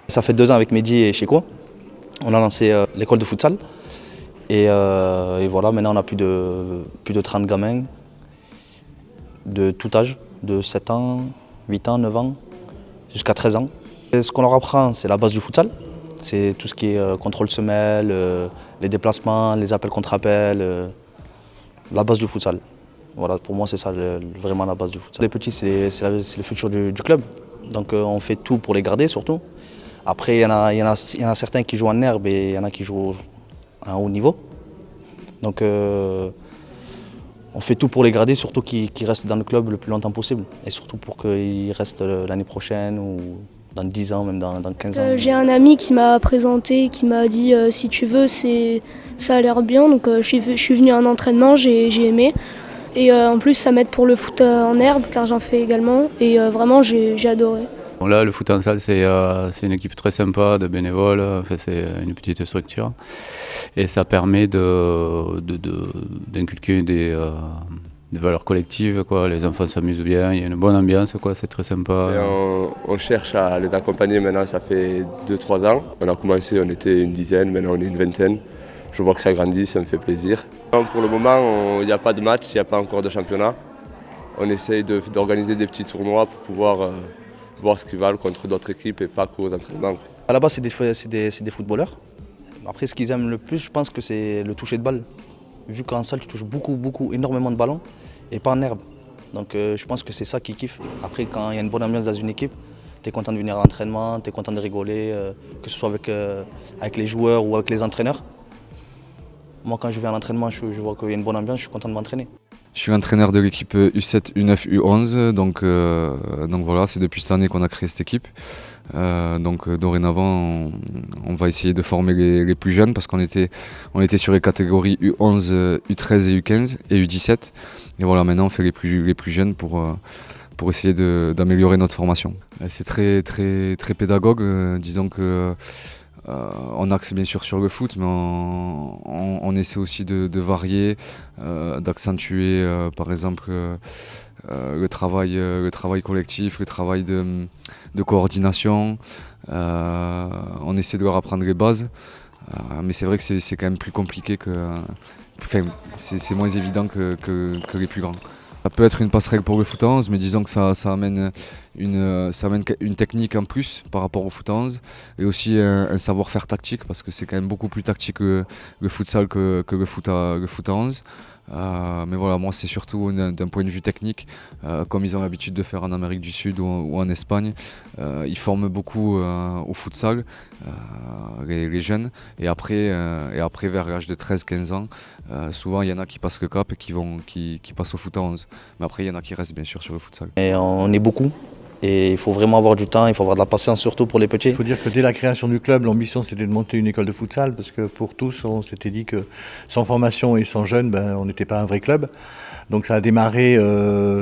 Ça fait 2 ans avec Mehdi et Cheko. On a lancé l'école de futsal. Et voilà, maintenant on a plus de 30 gamins de tout âge, de 7 ans, 8 ans, 9 ans, jusqu'à 13 ans. Et ce qu'on leur apprend, c'est la base du futsal. C'est tout ce qui est contrôle semelle, les déplacements, les appels contre appels, la base du futsal. Voilà, pour moi c'est ça vraiment la base du futsal. Les petits, c'est le futur du club. Donc on fait tout pour les garder surtout. Après, il y en a certains qui jouent en herbe et il y en a qui jouent à un haut niveau. Donc on fait tout pour les garder, surtout qu'ils restent dans le club le plus longtemps possible. Et surtout pour qu'ils restent l'année prochaine ou dans 10 ans, même dans 15 ans. J'ai un ami qui m'a présenté, qui m'a dit si tu veux, ça a l'air bien. Donc je suis venu à un entraînement, j'ai aimé. Et en plus, ça m'aide pour le foot en herbe, car j'en fais également. Et vraiment, j'ai adoré. Bon, là, le foot en salle, c'est une équipe très sympa de bénévoles, enfin, c'est une petite structure. Et ça permet d'inculquer des valeurs collectives, quoi. Les enfants s'amusent bien, il y a une bonne ambiance, quoi. C'est très sympa. Et on cherche à les accompagner maintenant, ça fait 2-3 ans. On a commencé, on était une dizaine, maintenant on est une vingtaine. Je vois que ça grandit, ça me fait plaisir. Pour le moment, il n'y a pas de match, il n'y a pas encore de championnat. On essaye d'organiser des petits tournois pour pouvoir voir ce qu'ils valent contre d'autres équipes et pas qu'aux entraînements. À la base, c'est des footballeurs. Après, ce qu'ils aiment le plus, je pense que c'est le toucher de balle. Vu qu'en salle, tu touches énormément de ballons et pas en herbe. Donc je pense que c'est ça qu'ils kiffent. Après, quand il y a une bonne ambiance dans une équipe, tu es content de venir à l'entraînement, tu es content de rigoler, que ce soit avec les joueurs ou avec les entraîneurs. Moi, quand je vais à l'entraînement, je vois qu'il y a une bonne ambiance, je suis content de m'entraîner. Je suis entraîneur de l'équipe U7, U9, U11, donc voilà, c'est depuis cette année qu'on a créé cette équipe. Dorénavant, on va essayer de former les plus jeunes parce qu'on était sur les catégories U11, U13 et U15 et U17. Et voilà, maintenant on fait les plus jeunes pour essayer d'améliorer notre formation. C'est très, très, très pédagogue, disons que on axe bien sûr sur le foot, mais on essaie aussi de varier, d'accentuer par exemple le travail collectif, le travail de coordination. On essaie de leur apprendre les bases, mais c'est vrai que c'est quand même plus compliqué c'est moins évident que les plus grands. Ça peut être une passerelle pour le foot à 11, mais disons que ça amène une technique en plus par rapport au foot à 11 et aussi un savoir-faire tactique parce que c'est quand même beaucoup plus tactique le futsal que le foot à 11. Mais voilà, moi c'est surtout d'un point de vue technique, comme ils ont l'habitude de faire en Amérique du Sud ou en Espagne. Ils forment beaucoup au futsal, les jeunes, et après vers l'âge de 13-15 ans, souvent il y en a qui passent le cap et qui passent au foot à 11. Mais après il y en a qui restent bien sûr sur le futsal. Et on est beaucoup. Et il faut vraiment avoir du temps, il faut avoir de la patience surtout pour les petits. Il faut dire que dès la création du club, l'ambition c'était de monter une école de futsal parce que pour tous, on s'était dit que sans formation et sans jeunes, on n'était pas un vrai club. Donc ça a démarré,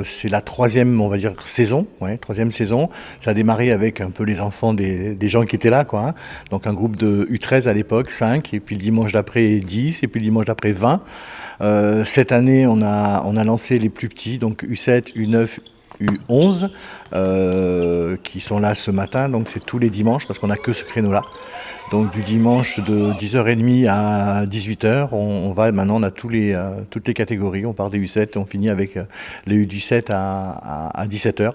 c'est la troisième, on va dire, saison. Ça a démarré avec un peu les enfants des gens qui étaient là, quoi. Hein. Donc un groupe de U13 à l'époque, 5, et puis le dimanche d'après 10, et puis le dimanche d'après 20. Cette année, on a lancé les plus petits, donc U7, U9, U11 qui sont là ce matin, donc c'est tous les dimanches parce qu'on n'a que ce créneau-là. Donc du dimanche de 10h30 à 18h, maintenant on a toutes les catégories, on part des U7 et on finit avec les U17 à 17h.